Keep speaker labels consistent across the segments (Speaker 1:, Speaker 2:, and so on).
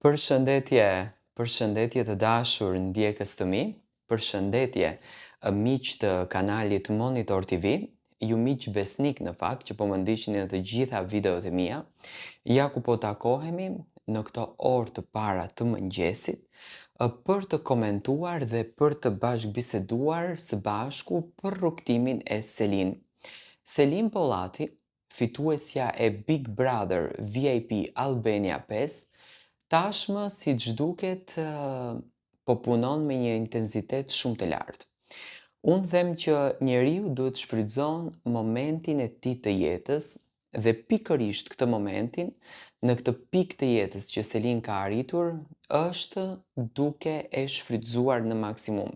Speaker 1: Përshëndetje, përshëndetje të dashur ndjekës të mi, përshëndetje miq të kanalit Monitor TV, ju miq besnik në fakt që po më ndiqni në të gjitha videot e mia. Ja ku po takohemi në këto orë të para të mëngjesit për të komentuar dhe për të bashkëbiseduar së bashku për rrugtimin e Selin. Selin Pollati, fituesja e Big Brother VIP Albania 5, tashmë si ç'duket po punon me një intensitet shumë të lartë. Unë them që njeriu duhet shfrytëzon momentin e tij të jetës dhe pikërisht këtë momentin, në këtë pikë të jetës që Selin ka arritur, është duke e shfrytëzuar në maksimum.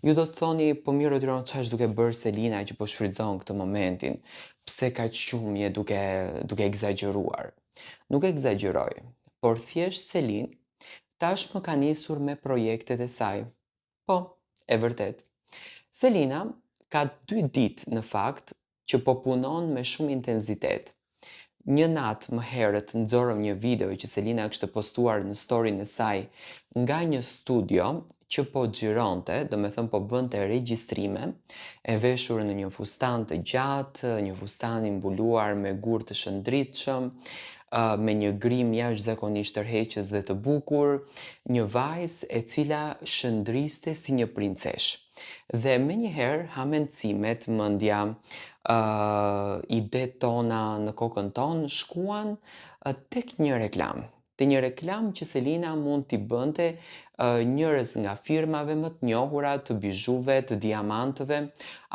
Speaker 1: Ju do të thoni, po mirë o Tiron, ç'është duke bërë Selina që po shfrytëzon këtë momentin? Pse kaq shumë je duke egzageruar? Nuk egzageroj, por thjesht Selin tashmë ka nisur me projektet e saj. Po, e vërtet. Selina ka 2 ditë në fakt që po punon me shumë intensitet. Një natë më herët nxorëm një video që Selina kishte postuar në storyn e saj nga një studio që po xhironte, do me thënë po bënte regjistrime, e veshur në një fustan të gjatë, një fustan i mbuluar me gur të shëndritshëm, me një grim jashtëzakonisht tërheqës dhe të bukur, një vajzë e cila shëndriste si një princeshë. Dhe menjëherë hamendësimet, mendja, idetë tona në kokën tonë shkuan tek një reklam. Te një reklam që Selina mund t'i bënte njërës nga firmave më të njohura të bizhuve, të diamantëve,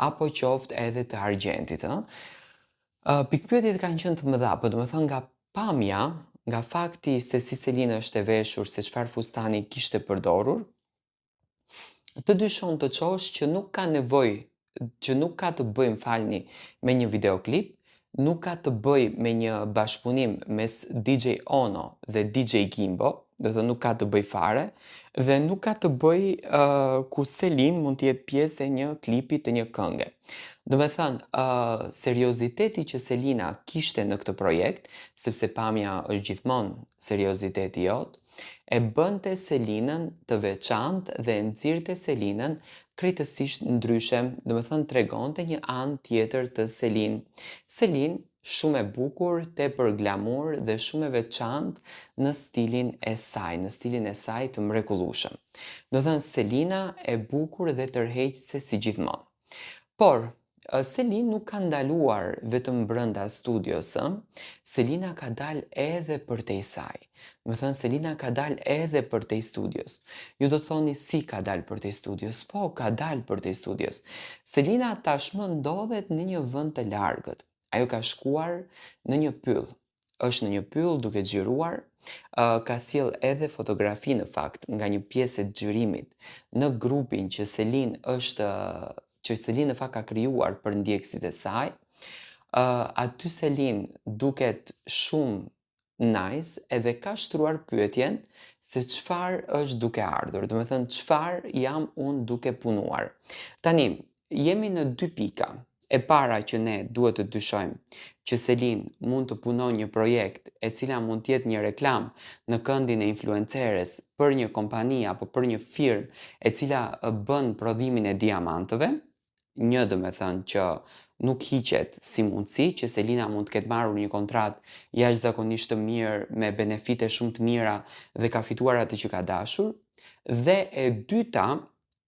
Speaker 1: apo qoftë edhe të argjentit. Pikpyetjet kanë qenë të mëdha, po domethënë nga pamja, nga fakti se si Selina është e veshur, se çfarë fustani kishte përdorur, të dyshon të qosh që nuk ka nevojë, që nuk ka të bëjë, m'falni, me një videoklip, nuk ka të bëjë me një bashkëpunim mes DJ Ono dhe DJ Gimbo, do të thënë nuk ka të bëjë fare, dhe nuk ka të bëjë ku Selin mund të jetë pjesë e një klipi të një kënge. Do me thënë, serioziteti që Selina kishte në këtë projekt, sepse pamja është gjithmonë serioziteti jot, e bënte Selinën të veçantë dhe e nxirrte Selinën krejtësisht ndryshe, do me thënë tregonte një anë tjetër të Selin. Selin shumë e bukur, tepër glamur dhe shumë e veçantë në stilin e saj të mrekullueshëm. Do thënë Selina e bukur dhe tërheqëse si gjithmonë. Por Selin nuk ka ndaluar vetëm brenda studios, Selina ka dalë edhe përtej saj. Do të thënë Selina ka dalë edhe përtej studios. Ju do të thoni si ka dalë përtej studios? Po, ka dalë përtej studios. Selina tashmë ndodhet në një vend të largët. Ajo ka shkuar në një pyll. Është në një pyll duke xhiruar, ka sjell edhe fotografi në fakt nga një pjesë e xhirimit në grupin që Selin në fakt ka krijuar për ndjekësit e saj. Aty Selin duket shumë nice edhe ka shtruar pyetjen se çfarë është duke ardhur, do me thënë çfarë jam unë duke punuar. Tani, jemi në 2 pika. E para që ne duhet të dyshojmë që Selin mund të punojë një projekt e cila mund të jetë një reklam në këndin e influenceres për një kompani apo për një firmë e cila bën prodhimin e diamantëve, një do me thënë që nuk hiqet si mundësi që Selina mund të ketë marrur një kontratë jashtëzakonisht të mirë me benefite shumë të mira dhe ka fituar atë që ka dashur, dhe e dyta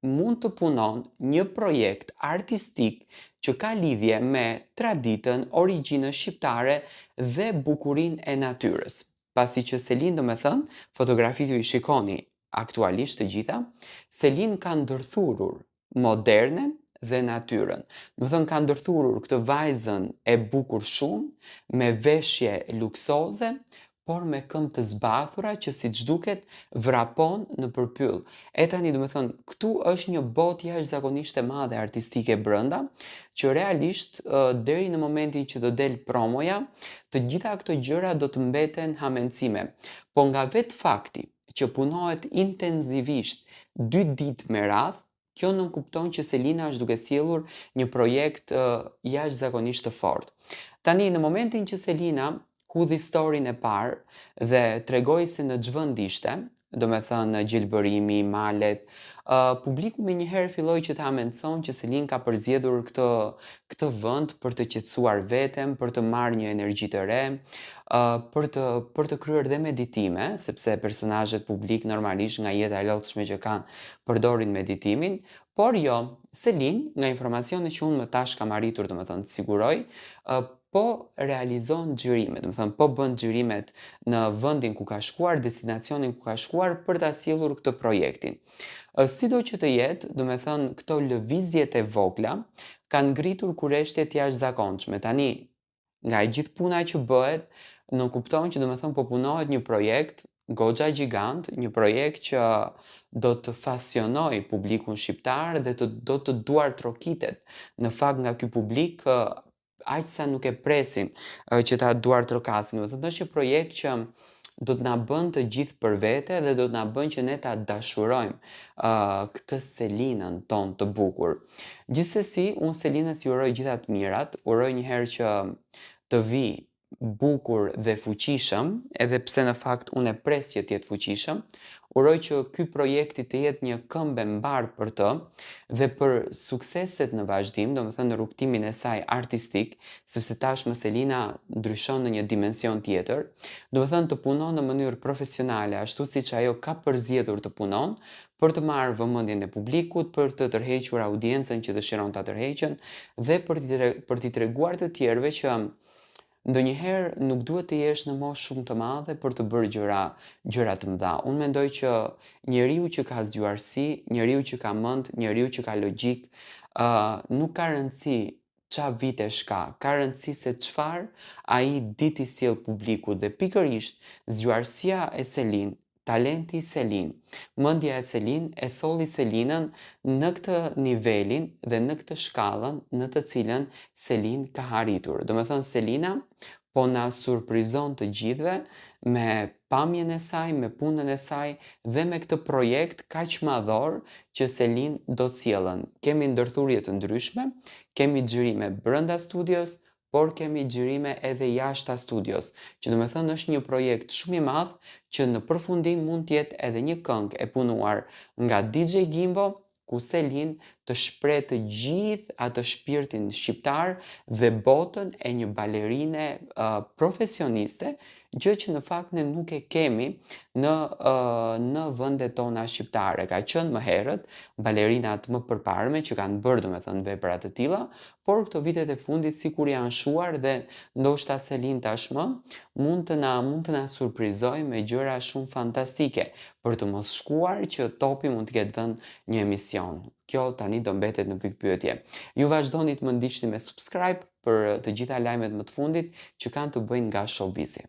Speaker 1: mund të punon një projekt artistik që ka lidhje me traditën, origjinën shqiptare dhe bukurinë e natyrës. Pasi që Selin, do me thënë, fotografitë ju i shikoni aktualisht të gjitha, Selin ka ndërthurur modernën dhe natyrën. Do të thënë ka ndërthurur këtë vajzën e bukur shumë, me veshje luksoze, por me këmbë të zbathura që si ç'duket vrapon në përpyll. E tani do me thënë, këtu është një botë jashtëzakonisht e madhe artistike brenda, që realisht deri në momentin që do del promoja, të gjitha këto gjëra do të mbeten hamendësime. Po nga vetë fakti që punohet intensivisht 2 ditë me radhë, kjo nënkupton që Selina është duke sjellur një projekt jashtëzakonisht të fortë. Tani, në momentin që Selina hudhi storin e parë dhe tregoi se në ç'vend ishte, do me thënë gjelbërimi, malet, publiku me njëherë filloi që ta mendson që Selin ka përzgjedhur këtë vend për të qetësuar veten, për të marrë një energji të re, për të kryer dhe meditime, sepse personazhet publik normalisht nga jeta e lodhshme që kanë përdorin meditimin, por jo, Selin, nga informacionet që unë më tash kam arritur, domethënë të siguroj, po realizon xhirime, domethënë po bën xhirimet në vendin ku ka shkuar, destinacionin ku ka shkuar për ta sjellur këtë projektin. Sido që të jetë, domethënë këto lëvizjet e vogla kanë ngritur kureshte të jashtëzakonshme. Tani, nga e gjithë puna që bëhet, në kupton që domethënë po punohet një projekt goxha gjigant, një projekt që do të fasionoj publikun shqiptar dhe do të duartrokitet në fakt nga ky publik aq sa nuk e presin që ta duartrokasin. Domethënë është një projekt që do të na bën të gjithë për vete dhe do të na bën që ne ta dashurojmë këtë Selinën tonë të bukur. Gjithsesi, unë Selinës ju uroj gjitha të mirat, uroj njëherë që të vi bukur dhe fuqishëm, edhe pse në fakt unë e pres që të jetë fuqishëm. Uroj që ky projekti të jetë një këmbë e mbar për të dhe për sukseset në vazhdim, domethënë në rrugtimin e saj artistik, sepse tashmë Selina ndryshon në një dimension tjetër, domethënë të punon në mënyrë profesionale, ashtu siç ajo ka përzgjedhur të punon, për të marrë vëmendjen e publikut, për të tërhequr audiencën që dëshiron ta tërheqën dhe për t'i treguar të tjerëve që ndonjëherë nuk duhet të jesh në moshë shumë të madhe për të bërë gjëra të mëdha. Unë mendoj që njeriu që ka zgjuarsi, njeriu që ka mend, njeriu që ka logjik, nuk ka rëndësi qa vitesh ka rëndësi se çfarë ai di t'i sjell publikut dhe pikërisht zgjuarsia e Selin, talenti i Selin, mendja e Selin e solli Selinën në këtë nivelin dhe në këtë shkallën në të cilën Selin ka arritur. Domethënë Selina po na surprizon të gjithëve me pamjen e saj, me punën e saj dhe me këtë projekt kaq madhor që Selin do të sjellën. Kemi ndërthurje të ndryshme, kemi xhirime brenda studios, por kemi xhirime edhe jashta studios, që domethënë është një projekt shumë i madh që në përfundim mund të jetë edhe një këngë e punuar nga DJ Gimbo, ku Selin të shpreh të gjithë atë shpirtin shqiptar dhe botën e një balerine profesioniste, gjë që në fakt ne nuk e kemi në vendet tona shqiptare. Ka qenë më herët balerinat më përparme që kanë bërë domethënë vepra të tilla, por këto vitet e fundit sikur janë shuar dhe ndoshta Selin tashmë mund të na surprizojë me gjëra shumë fantastike, për të mos shkuar që topi mund të ketë dhënë një emision. Kjo tani do mbetet në pikpyetje. Ju vazhdoni të më ndiqni me subscribe për të gjitha lajmet më të fundit që kanë të bëjnë nga showbizi.